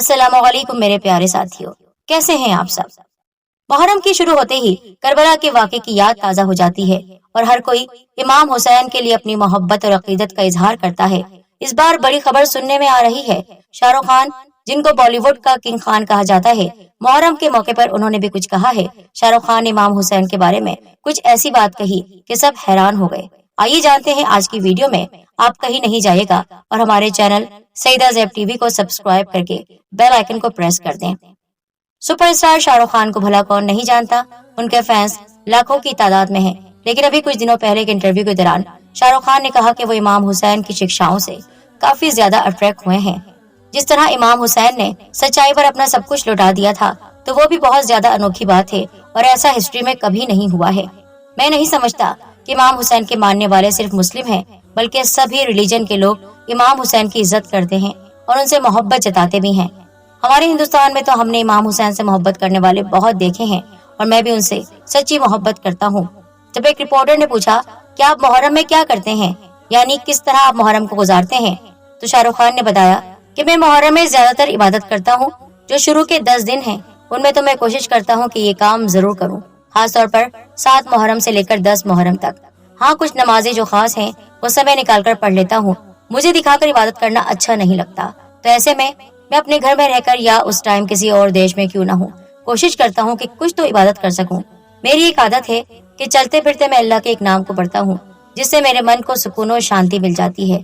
السلام علیکم میرے پیارے ساتھیوں، کیسے ہیں آپ سب؟ محرم کی شروع ہوتے ہی کربلا کے واقعے کی یاد تازہ ہو جاتی ہے اور ہر کوئی امام حسین کے لیے اپنی محبت اور عقیدت کا اظہار کرتا ہے۔ اس بار بڑی خبر سننے میں آ رہی ہے۔ شاہ رخ خان، جن کو بالی ووڈ کا کنگ خان کہا جاتا ہے، محرم کے موقع پر انہوں نے بھی کچھ کہا ہے۔ شاہ رخ خان نے امام حسین کے بارے میں کچھ ایسی بات کہی کہ سب حیران ہو گئے۔ آئیے جانتے ہیں آج کی ویڈیو میں۔ آپ کہیں نہیں جائے گا اور ہمارے چینل سیدہ زیب ٹی وی کو سبسکرائب کر کے بیل آئیکن کو پریس کر دیں۔ سپر اسٹار شاہ رخ خان کو بھلا کون نہیں جانتا، ان کے فینس لاکھوں کی تعداد میں ہیں، لیکن ابھی کچھ دنوں پہلے کے انٹرویو کے دوران شاہ رخ خان نے کہا کہ وہ امام حسین کی شکشاؤں سے کافی زیادہ اٹریکٹ ہوئے ہیں۔ جس طرح امام حسین نے سچائی پر اپنا سب کچھ لٹا دیا تھا تو وہ بھی بہت زیادہ انوکھی بات ہے اور ایسا ہسٹری میں کبھی نہیں ہوا ہے۔ میں نہیں سمجھتا کہ امام حسین کے ماننے والے صرف مسلم ہیں، بلکہ سبھی ریلیجن کے لوگ امام حسین کی عزت کرتے ہیں اور ان سے محبت جتاتے بھی ہیں۔ ہمارے ہندوستان میں تو ہم نے امام حسین سے محبت کرنے والے بہت دیکھے ہیں اور میں بھی ان سے سچی محبت کرتا ہوں۔ جب ایک رپورٹر نے پوچھا کہ آپ محرم میں کیا کرتے ہیں، یعنی کس طرح آپ محرم کو گزارتے ہیں، تو شاہ رخ خان نے بتایا کہ میں محرم میں زیادہ تر عبادت کرتا ہوں۔ جو شروع کے 10 دن ہیں ان میں تو میں کوشش کرتا ہوں کہ یہ کام ضرور کروں، خاص طور پر 7 محرم سے لے کر 10 محرم تک۔ ہاں، کچھ نمازیں جو خاص ہیں وہ سمے نکال کر پڑھ لیتا ہوں۔ مجھے دکھا کر عبادت کرنا اچھا نہیں لگتا، تو ایسے میں اپنے گھر میں رہ کر یا اس ٹائم کسی اور دیش میں کیوں نہ ہوں، کوشش کرتا ہوں کہ کچھ تو عبادت کر سکوں۔ میری ایک عادت ہے کہ چلتے پھرتے میں اللہ کے ایک نام کو پڑھتا ہوں، جس سے میرے من کو سکون و شانتی مل جاتی ہے۔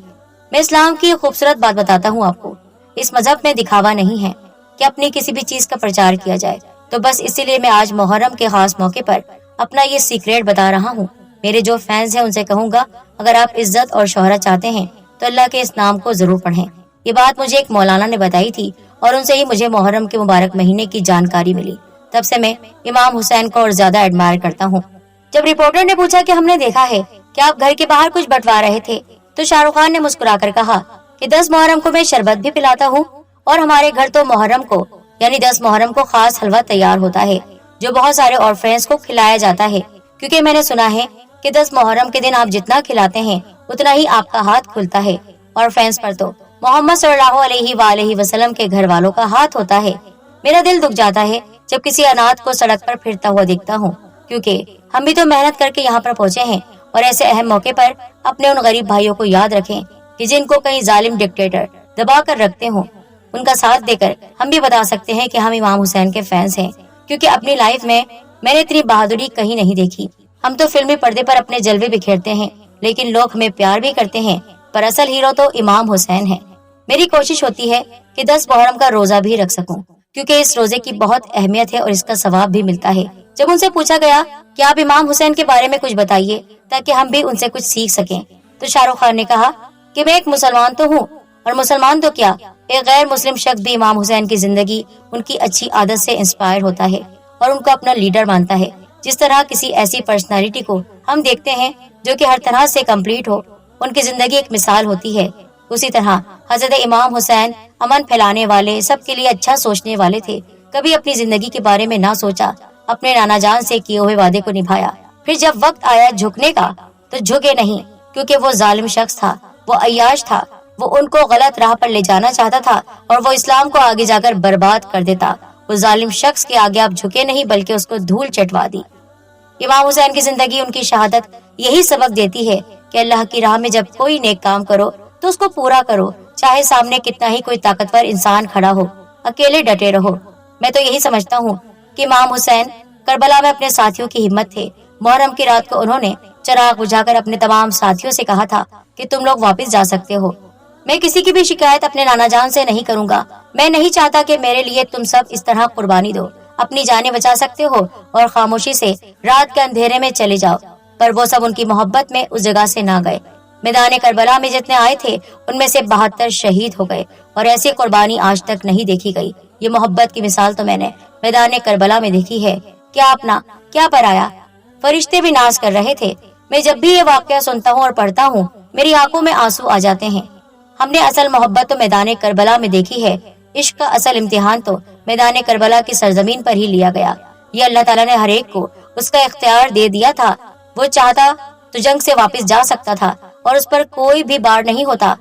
میں اسلام کی خوبصورت بات بتاتا ہوں آپ کو۔ اس مذہب میں دکھاوا نہیں ہے کہ اپنی کسی بھی چیز کا پرچار کیا جائے، تو بس اسی لیے میں آج محرم کے خاص موقع پر اپنا یہ سیکریٹ بتا رہا ہوں۔ میرے جو فینس ہیں ان سے کہوں گا، اگر آپ عزت اور شہرت چاہتے ہیں تو اللہ کے اس نام کو ضرور پڑھیں۔ یہ بات مجھے ایک مولانا نے بتائی تھی اور ان سے ہی مجھے محرم کے مبارک مہینے کی جانکاری ملی۔ تب سے میں امام حسین کو اور زیادہ ایڈمائر کرتا ہوں۔ جب رپورٹر نے پوچھا کہ ہم نے دیکھا ہے کہ آپ گھر کے باہر کچھ بٹوا رہے تھے، تو شاہ رخ خان نے مسکرا کر کہا کہ 10 محرم کو میں شربت بھی پلاتا ہوں اور ہمارے گھر تو محرم کو یعنی 10 محرم کو خاص حلوہ تیار ہوتا ہے جو بہت سارے اورفینس کو کھلایا جاتا ہے، کیونکہ میں نے سنا ہے کہ 10 محرم کے دن آپ جتنا کھلاتے ہیں اتنا ہی آپ کا ہاتھ کھلتا ہے، اور فینس پر تو محمد صلی اللہ علیہ وآلہ وسلم کے گھر والوں کا ہاتھ ہوتا ہے۔ میرا دل دکھ جاتا ہے جب کسی اناتھ کو سڑک پر پھرتا ہوا دیکھتا ہوں، کیونکہ ہم بھی تو محنت کر کے یہاں پر پہنچے ہیں، اور ایسے اہم موقع پر اپنے ان غریب بھائیوں کو یاد رکھیں کہ جن کو کئی ظالم ڈکٹیٹر دبا کر رکھتے ہوں۔ ان کا ساتھ دے کر ہم بھی بتا سکتے ہیں کہ ہم امام حسین کے فینس ہیں، کیونکہ اپنی لائف میں نے اتنی بہادری کہیں نہیں دیکھی۔ ہم تو فلمی پردے پر اپنے جلوے بکھیرتے ہیں، لیکن لوگ ہمیں پیار بھی کرتے ہیں، پر اصل ہیرو تو امام حسین ہے۔ میری کوشش ہوتی ہے کہ 10 محرم کا روزہ بھی رکھ سکوں، کیونکہ اس روزے کی بہت اہمیت ہے اور اس کا ثواب بھی ملتا ہے۔ جب ان سے پوچھا گیا کہ آپ امام حسین کے بارے میں کچھ بتائیے تاکہ ہم بھی ان سے کچھ سیکھ سکیں، تو شاہ رخ خان نے کہا کہ میں ایک مسلمان تو ہوں، اور مسلمان تو کیا، ایک غیر مسلم شخص بھی امام حسین کی زندگی، ان کی اچھی عادت سے انسپائر ہوتا ہے اور ان کو اپنا لیڈر مانتا ہے۔ جس طرح کسی ایسی پرسنالٹی کو ہم دیکھتے ہیں جو کہ ہر طرح سے کمپلیٹ ہو، ان کی زندگی ایک مثال ہوتی ہے، اسی طرح حضرت امام حسین امن پھیلانے والے، سب کے لیے اچھا سوچنے والے تھے۔ کبھی اپنی زندگی کے بارے میں نہ سوچا، اپنے نانا جان سے کیے ہوئے وعدے کو نبھایا، پھر جب وقت آیا جھکنے کا تو جھکے نہیں، کیونکہ وہ ظالم شخص تھا، وہ عیاش تھا، وہ ان کو غلط راہ پر لے جانا چاہتا تھا اور وہ اسلام کو آگے جا کر برباد کر دیتا۔ وہ ظالم شخص کے آگے آپ جھکے نہیں بلکہ اس کو دھول چٹوا دی۔ امام حسین کی زندگی، ان کی شہادت یہی سبق دیتی ہے کہ اللہ کی راہ میں جب کوئی نیک کام کرو تو اس کو پورا کرو، چاہے سامنے کتنا ہی کوئی طاقتور انسان کھڑا ہو، اکیلے ڈٹے رہو۔ میں تو یہی سمجھتا ہوں کہ امام حسین کربلا میں اپنے ساتھیوں کی ہمت تھے۔ محرم کی رات کو انہوں نے چراغ بجھا کر اپنے تمام ساتھیوں سے کہا تھا کہ تم لوگ واپس جا سکتے ہو، میں کسی کی بھی شکایت اپنے نانا جان سے نہیں کروں گا، میں نہیں چاہتا کہ میرے لیے تم سب اس طرح قربانی دو، اپنی جانیں بچا سکتے ہو اور خاموشی سے رات کے اندھیرے میں چلے جاؤ۔ پر وہ سب ان کی محبت میں اس جگہ سے نہ گئے۔ میدان کربلا میں جتنے آئے تھے ان میں سے 72 شہید ہو گئے، اور ایسی قربانی آج تک نہیں دیکھی گئی۔ یہ محبت کی مثال تو میں نے میدان کربلا میں دیکھی ہے۔ کیا اپنا کیا پرایا، فرشتے بھی ناز کر رہے تھے۔ میں جب بھی یہ واقعہ سنتا ہوں اور پڑھتا ہوں میری آنکھوں میں آنسو آ جاتے ہیں۔ ہم نے اصل محبت تو میدان کربلا میں دیکھی ہے، عشق کا اصل امتحان تو میدان کربلا کی سرزمین پر ہی لیا گیا۔ یہ اللہ تعالیٰ نے ہر ایک کو اس کا اختیار دے دیا تھا، وہ چاہتا تو جنگ سے واپس جا سکتا تھا اور اس پر کوئی بھی بار نہیں ہوتا۔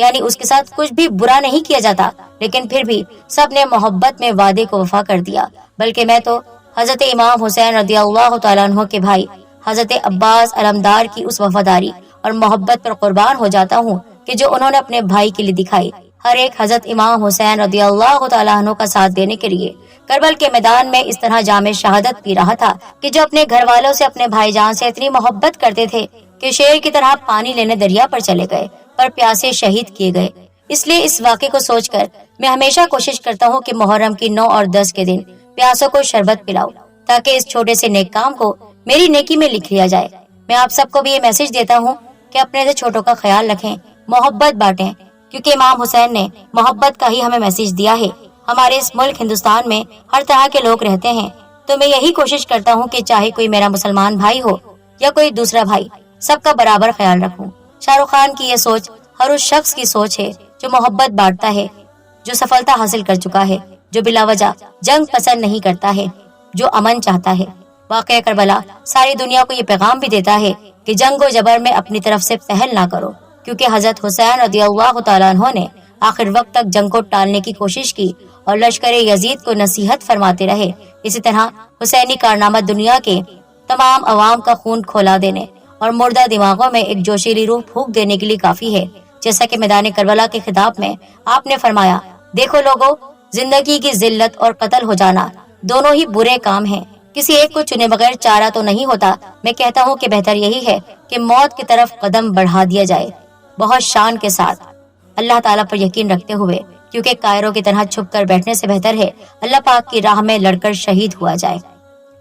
یعنی اس کے ساتھ کچھ بھی برا نہیں کیا جاتا، لیکن پھر بھی سب نے محبت میں وعدے کو وفا کر دیا۔ بلکہ میں تو حضرت امام حسین رضی اللہ تعالیٰ عنہ کے بھائی حضرت عباس علمدار کی اس وفاداری اور محبت پر قربان ہو جاتا ہوں کہ جو انہوں نے اپنے بھائی کے لیے دکھائی۔ ہر ایک حضرت امام حسین رضی اللہ تعالیٰ عنہ کا ساتھ دینے کے لیے کربل کے میدان میں اس طرح جام شہادت پی رہا تھا کہ جو اپنے گھر والوں سے، اپنے بھائی جان سے اتنی محبت کرتے تھے کہ شیر کی طرح پانی لینے دریا پر چلے گئے، پر پیاسے شہید کیے گئے۔ اس لیے اس واقعے کو سوچ کر میں ہمیشہ کوشش کرتا ہوں کہ محرم کی 9 اور 10 کے دن پیاسوں کو شربت پلاؤں، تاکہ اس چھوٹے سے نیک کام کو میری نیکی میں لکھ لیا جائے۔ میں آپ سب کو بھی یہ میسج دیتا ہوں کہ اپنے سے چھوٹوں کا خیال رکھیں، محبت بانٹیں، کیونکہ امام حسین نے محبت کا ہی ہمیں میسج دیا ہے۔ ہمارے اس ملک ہندوستان میں ہر طرح کے لوگ رہتے ہیں، تو میں یہی کوشش کرتا ہوں کہ چاہے کوئی میرا مسلمان بھائی ہو یا کوئی دوسرا بھائی، سب کا برابر خیال رکھوں۔ شاہ رخ خان کی یہ سوچ ہر اس شخص کی سوچ ہے جو محبت بانٹتا ہے، جو سفلتا حاصل کر چکا ہے، جو بلا وجہ جنگ پسند نہیں کرتا ہے، جو امن چاہتا ہے۔ واقعہ کربلا ساری دنیا کو یہ پیغام بھی دیتا ہے کہ جنگ و جبر میں اپنی طرف سے پہل نہ کرو، کیونکہ حضرت حسین رضی اللہ تعالیٰ عنہ نے آخر وقت تک جنگ کو ٹالنے کی کوشش کی اور لشکر یزید کو نصیحت فرماتے رہے۔ اسی طرح حسینی کارنامہ دنیا کے تمام عوام کا خون کھولا دینے اور مردہ دماغوں میں ایک جوشیلی روح پھونک دینے کے لیے کافی ہے۔ جیسا کہ میدان کربلا کے خطاب میں آپ نے فرمایا، دیکھو لوگو، زندگی کی ذلت اور قتل ہو جانا دونوں ہی برے کام ہیں، کسی ایک کو چنے بغیر چارہ تو نہیں ہوتا۔ میں کہتا ہوں کہ بہتر یہی ہے کہ موت کی طرف قدم بڑھا دیا جائے، بہت شان کے ساتھ، اللہ تعالیٰ پر یقین رکھتے ہوئے، کیونکہ کائروں کی طرح چھپ کر بیٹھنے سے بہتر ہے اللہ پاک کی راہ میں لڑ کر شہید ہوا جائے،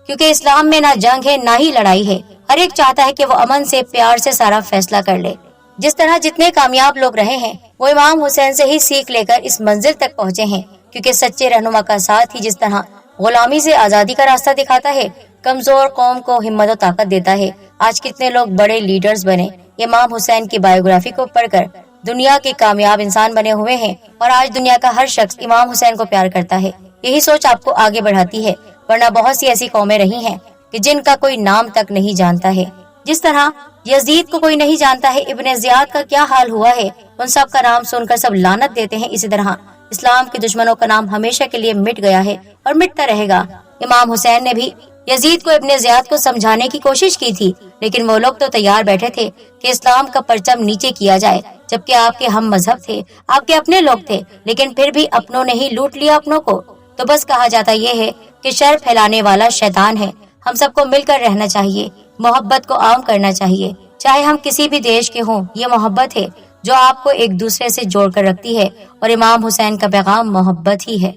کیونکہ اسلام میں نہ جنگ ہے نہ ہی لڑائی ہے۔ ہر ایک چاہتا ہے کہ وہ امن سے، پیار سے سارا فیصلہ کر لے۔ جس طرح جتنے کامیاب لوگ رہے ہیں وہ امام حسین سے ہی سیکھ لے کر اس منزل تک پہنچے ہیں، کیونکہ سچے رہنما کا ساتھ ہی جس طرح غلامی سے آزادی کا راستہ دکھاتا ہے، کمزور قوم کو ہمت و طاقت دیتا ہے۔ آج کتنے لوگ بڑے لیڈرز بنے، امام حسین کی بایوگرافی کو پڑھ کر دنیا کے کامیاب انسان بنے ہوئے ہیں، اور آج دنیا کا ہر شخص امام حسین کو پیار کرتا ہے۔ یہی سوچ آپ کو آگے بڑھاتی ہے، ورنہ بہت سی ایسی قومیں رہی ہیں کہ جن کا کوئی نام تک نہیں جانتا ہے۔ جس طرح یزید کو کوئی نہیں جانتا ہے، ابن زیاد کا کیا حال ہوا ہے، ان سب کا نام سن کر سب لعنت دیتے ہیں۔ اسی طرح اسلام کے دشمنوں کا نام ہمیشہ کے لیے مٹ گیا ہے اور مٹتا رہے گا۔ امام حسین نے بھی یزید کو ابن زیاد کو سمجھانے کی کوشش کی تھی، لیکن وہ لوگ تو تیار بیٹھے تھے کہ اسلام کا پرچم نیچے کیا جائے، جبکہ آپ کے ہم مذہب تھے، آپ کے اپنے لوگ تھے، لیکن پھر بھی اپنوں نے ہی لوٹ لیا اپنوں کو۔ تو بس کہا جاتا یہ ہے کہ شر پھیلانے والا شیطان ہے۔ ہم سب کو مل کر رہنا چاہیے، محبت کو عام کرنا چاہیے، چاہے ہم کسی بھی دیش کے ہوں۔ یہ محبت ہے جو آپ کو ایک دوسرے سے جوڑ کر رکھتی ہے، اور امام حسین کا پیغام محبت ہی ہے۔